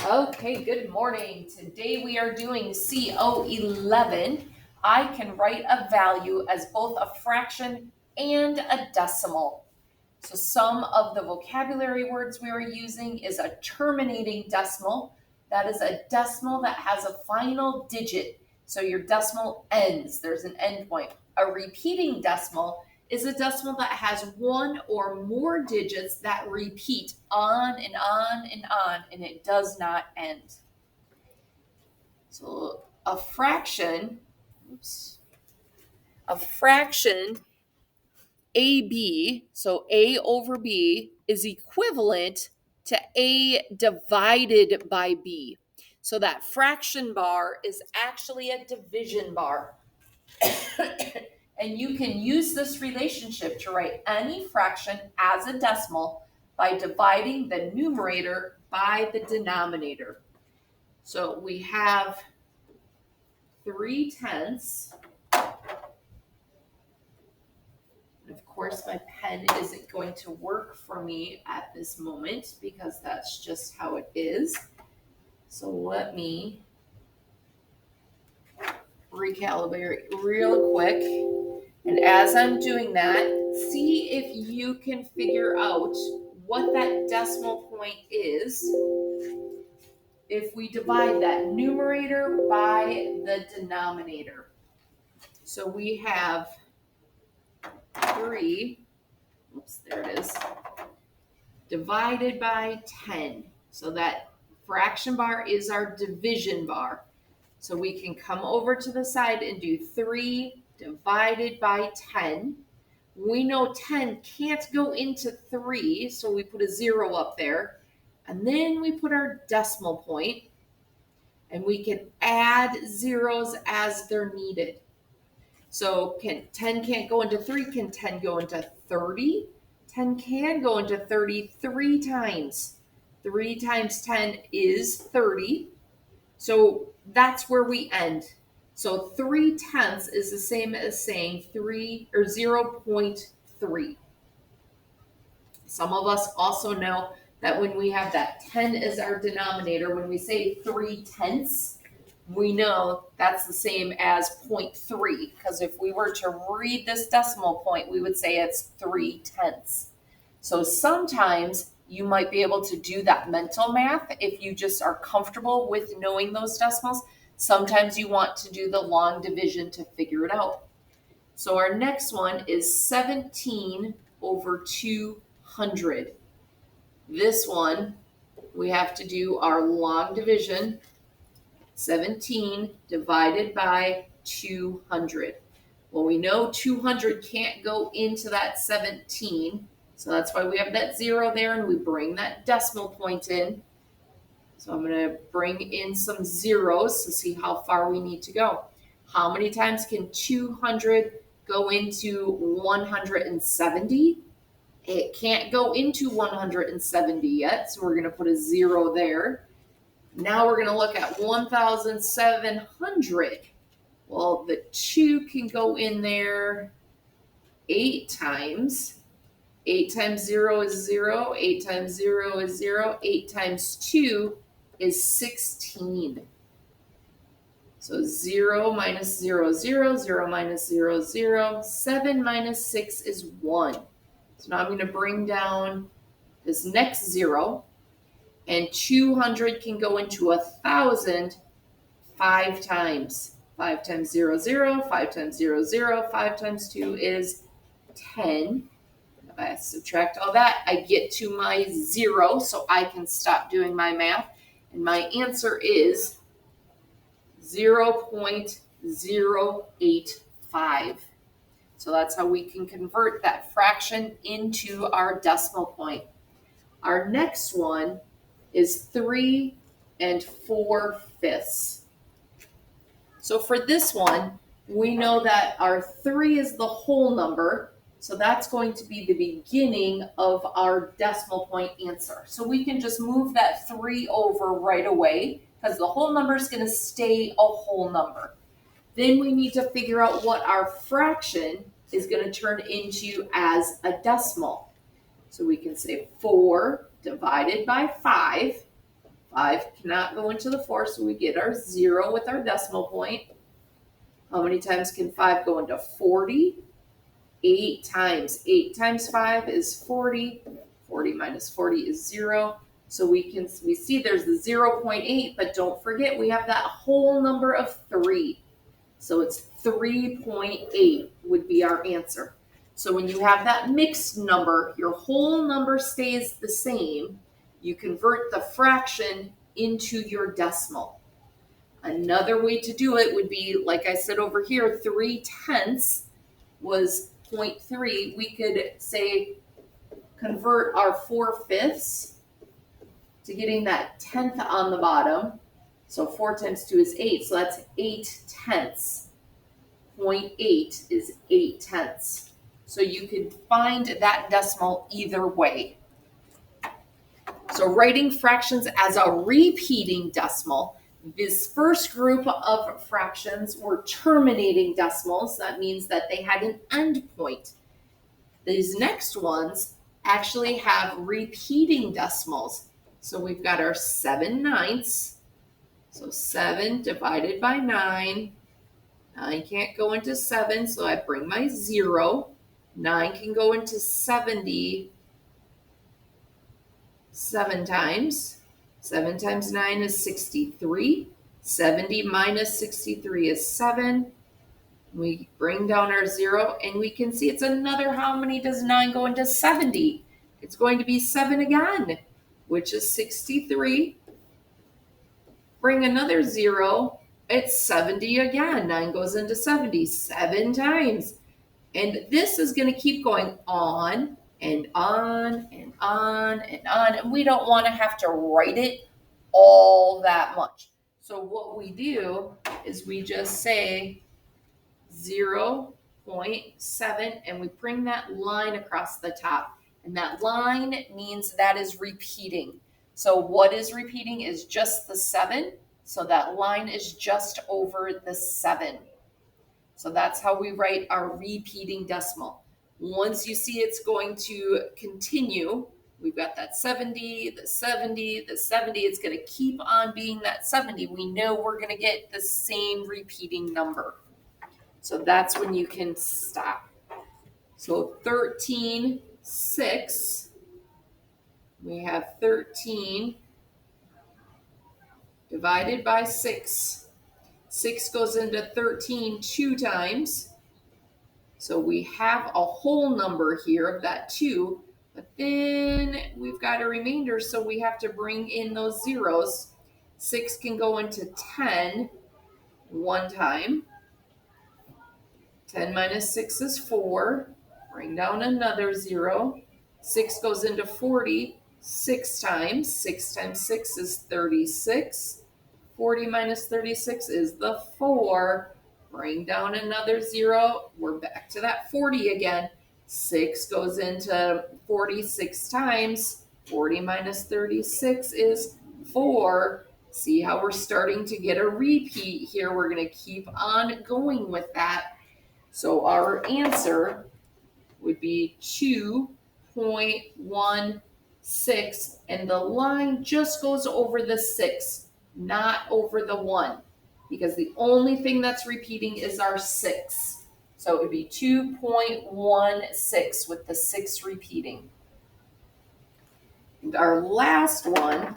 Okay, good morning. Today we are doing CO11. I can write a value as both a fraction and a decimal. So some of the vocabulary words we are using is a terminating decimal. That is a decimal that has a final digit. So your decimal ends. There's an end point. A repeating decimal is a decimal that has one or more digits that repeat on and on and on, and it does not end. So a fraction AB, so A over B, is equivalent to A divided by B. So that fraction bar is actually a division bar. And you can use this relationship to write any fraction as a decimal by dividing the numerator by the denominator. So we have 3/10. Of course, my pen isn't going to work for me at this moment because that's just how it is. So let me recalibrate real quick. And as I'm doing that, see if you can figure out what that decimal point is if we divide that numerator by the denominator. So we have 3, oops, there it is, divided by 10. So that fraction bar is our division bar. So we can come over to the side and do 3 divided by 10. We know 10 can't go into 3, so we put a 0 up there. And then we put our decimal point, and we can add zeros as they're needed. So 10 can't go into 3. Can 10 go into 30? 10 can go into 30 3 times. 3 times 10 is 30. So that's where we end. So 3/10 is the same as saying 3 or 0.3. Some of us also know that when we have that 10 as our denominator, when we say 3/10, we know that's the same as 0.3, because if we were to read this decimal point, we would say it's 3/10. So sometimes you might be able to do that mental math if you just are comfortable with knowing those decimals. Sometimes you want to do the long division to figure it out. So our next one is 17 over 200. This one, we have to do our long division. 17 divided by 200. Well, we know 200 can't go into that 17, so that's why we have that 0 there, and we bring that decimal point in. So I'm going to bring in some zeros to see how far we need to go. How many times can 200 go into 170? It can't go into 170 yet, so we're going to put a 0 there. Now we're going to look at 1,700. Well, the 2 can go in there 8 times. 8 times 0 is 0. 8 times 0 is 0. 8 times 2 is 16. So 0 minus 0, 0. 0 minus 0, 0. 7 minus 6 is 1. So now I'm going to bring down this next 0. And 200 can go into 1,000 5 times. 5 times 0, 0. 5 times 0, 0. 5 times 2 is 10. If I subtract all that, I get to my 0, so I can stop doing my math. And my answer is 0.085. So that's how we can convert that fraction into our decimal point. Our next one is 3 4/5. So for this one, we know that our 3 is the whole number, so that's going to be the beginning of our decimal point answer. So we can just move that 3 over right away because the whole number is going to stay a whole number. Then we need to figure out what our fraction is going to turn into as a decimal. So we can say 4 divided by 5. 5 cannot go into the 4, so we get our 0 with our decimal point. How many times can 5 go into 40? 8 times. 8 times 5 is 40. 40 minus 40 is 0. So we see there's the 0.8, but don't forget we have that whole number of 3. So it's 3.8 would be our answer. So when you have that mixed number, your whole number stays the same. You convert the fraction into your decimal. Another way to do it would be, like I said over here, 3/10 was 0.3. We could say convert our 4/5 to getting that tenth on the bottom. So 4 times 2 is 8. So that's 8/10. 0.8 is 8/10. So you could find that decimal either way. So writing fractions as a repeating decimal, this first group of fractions were terminating decimals. That means that they had an end point. These next ones actually have repeating decimals. So we've got our 7/9. So 7 divided by 9. 9 can't go into 7, so I bring my 0. 9 can go into 70 7 times. 7 times 9 is 63. 70 minus 63 is 7. We bring down our 0, and we can see it's another, how many does 9 go into 70? It's going to be 7 again, which is 63. Bring another 0. It's 70 again. 9 goes into 70 7 times. And this is going to keep going on and on and on and on. And we don't want to have to write it all that much. So what we do is we just say 0.7 and we bring that line across the top. And that line means that is repeating. So what is repeating is just the 7. So that line is just over the 7. So that's how we write our repeating decimal. Once you see it's going to continue, we've got that 70, the 70, the 70. It's going to keep on being that 70. We know we're going to get the same repeating number. So that's when you can stop. So 13/6. We have 13 divided by 6. 6 goes into 13 2 times. So we have a whole number here of that 2, but then we've got a remainder, so we have to bring in those zeros. 6 can go into 10 one time. 10 minus 6 is 4. Bring down another 0. 6 goes into 40 6 times. 6 times 6 is 36. 40 minus 36 is the 4. Bring down another 0. We're back to that 40 again. 6 goes into 46 times. 40 minus 36 is 4. See how we're starting to get a repeat here. We're going to keep on going with that. So our answer would be 2.16, and the line just goes over the 6, not over the 1, because the only thing that's repeating is our 6. So it would be 2.16 with the 6 repeating. And our last one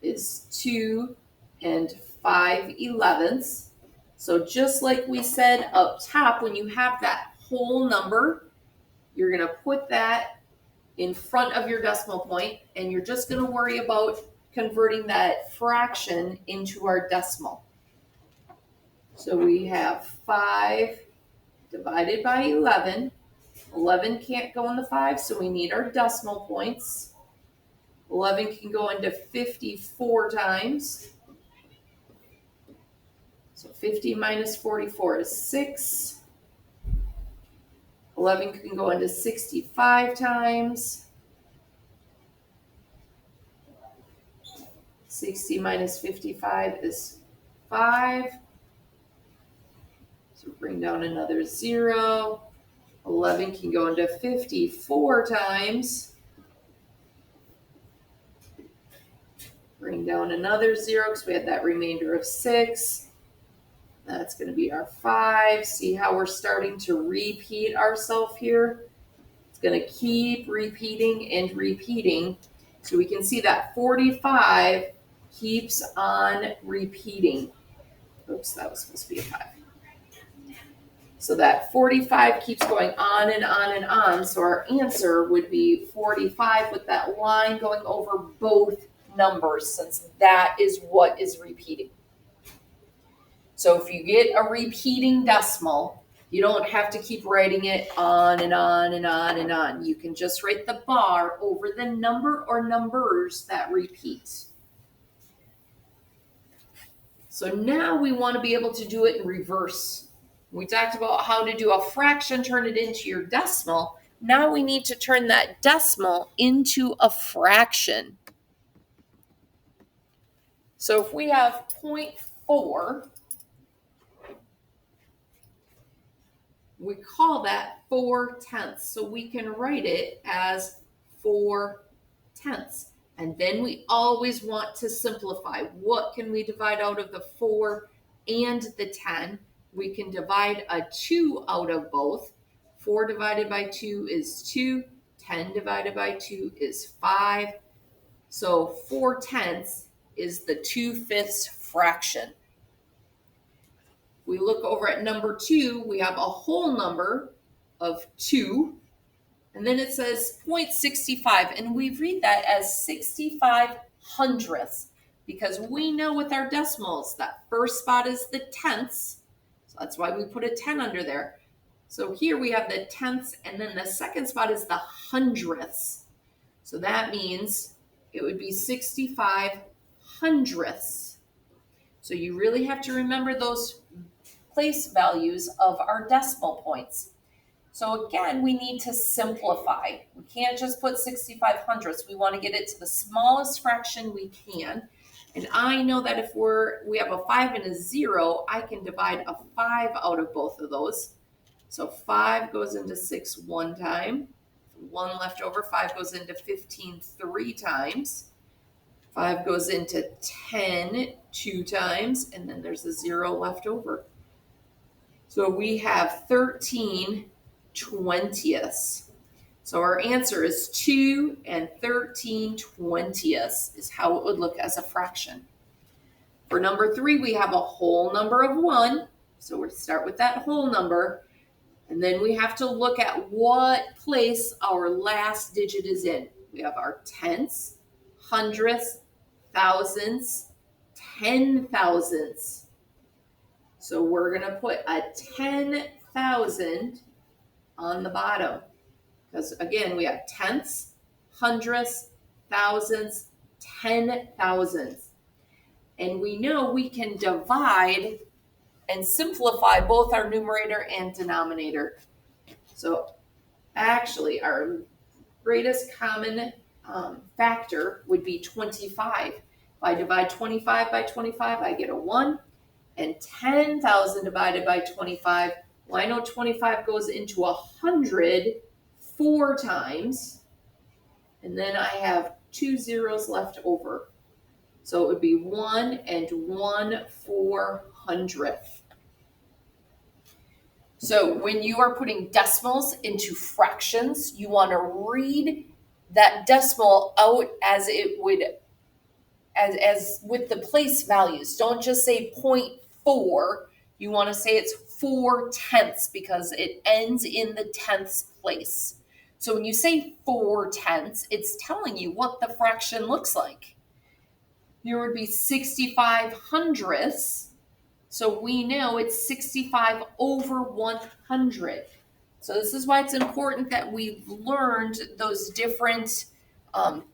is 2 5/11. So just like we said up top, when you have that whole number, you're going to put that in front of your decimal point, and you're just going to worry about converting that fraction into our decimal. So we have 5 divided by 11. 11 can't go in the 5, so we need our decimal points. 11 can go into 54 times. So 50 minus 44 is 6. 11 can go into 65 times. 60 minus 55 is 5. So bring down another 0. 11 can go into 54 times. Bring down another 0 because we had that remainder of 6. That's going to be our 5. See how we're starting to repeat ourselves here? It's going to keep repeating and repeating. So we can see that 45 keeps on repeating. Oops, that was supposed to be a 5. So that 45 keeps going on and on and on. So our answer would be 45 with that line going over both numbers, since that is what is repeating. So if you get a repeating decimal, you don't have to keep writing it on and on and on and on. You can just write the bar over the number or numbers that repeat. So now we want to be able to do it in reverse. We talked about how to do a fraction, turn it into your decimal. Now we need to turn that decimal into a fraction. So if we have 0.4, we call that 4/10. So we can write it as 4/10. And then we always want to simplify. What can we divide out of the 4 and the 10? We can divide a 2 out of both. 4 divided by 2 is 2. 10 divided by 2 is 5. So 4/10 is the 2/5 fraction. We look over at number 2, we have a whole number of 2. And then it says 0.65, and we read that as 65 hundredths because we know with our decimals that first spot is the tenths. So that's why we put a 10 under there. So here we have the tenths, and then the second spot is the hundredths. So that means it would be 65 hundredths. So you really have to remember those place values of our decimal points. So again, we need to simplify. We can't just put 65 hundredths. We want to get it to the smallest fraction we can. And I know that if we have a 5 and a 0, I can divide a 5 out of both of those. So 5 goes into 6 one time. 1 left over. 5 goes into 15 3 times. 5 goes into 10 2 times. And then there's a 0 left over. So we have 13 20ths. So our answer is 2 and 13 20ths is how it would look as a fraction. For number 3, we have a whole number of 1. So we'll start with that whole number. And then we have to look at what place our last digit is in. We have our tenths, hundredths, thousandths, 10,000ths. So we're going to put a 10,000 on the bottom. Because again, we have tenths, hundredths, thousandths, 10,000ths. And we know we can divide and simplify both our numerator and denominator. So actually, our greatest common factor would be 25. If I divide 25 by 25, I get a 1. And 10,000 divided by 25, well, I know 25 goes into 100 4 times. And then I have 2 zeros left over. So it would be 1 and 1/400th. So when you are putting decimals into fractions, you want to read that decimal out as it would, as with the place values. Don't just say 0.4. You want to say it's 4/10 because it ends in the tenths place. So when you say 4/10, it's telling you what the fraction looks like. Here would be 65 hundredths. So we know it's 65 over 100. So this is why it's important that we've learned those different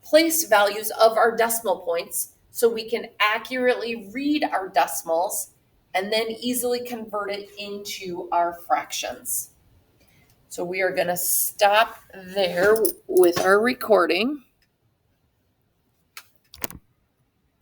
place values of our decimal points so we can accurately read our decimals and then easily convert it into our fractions. So we are going to stop there with our recording.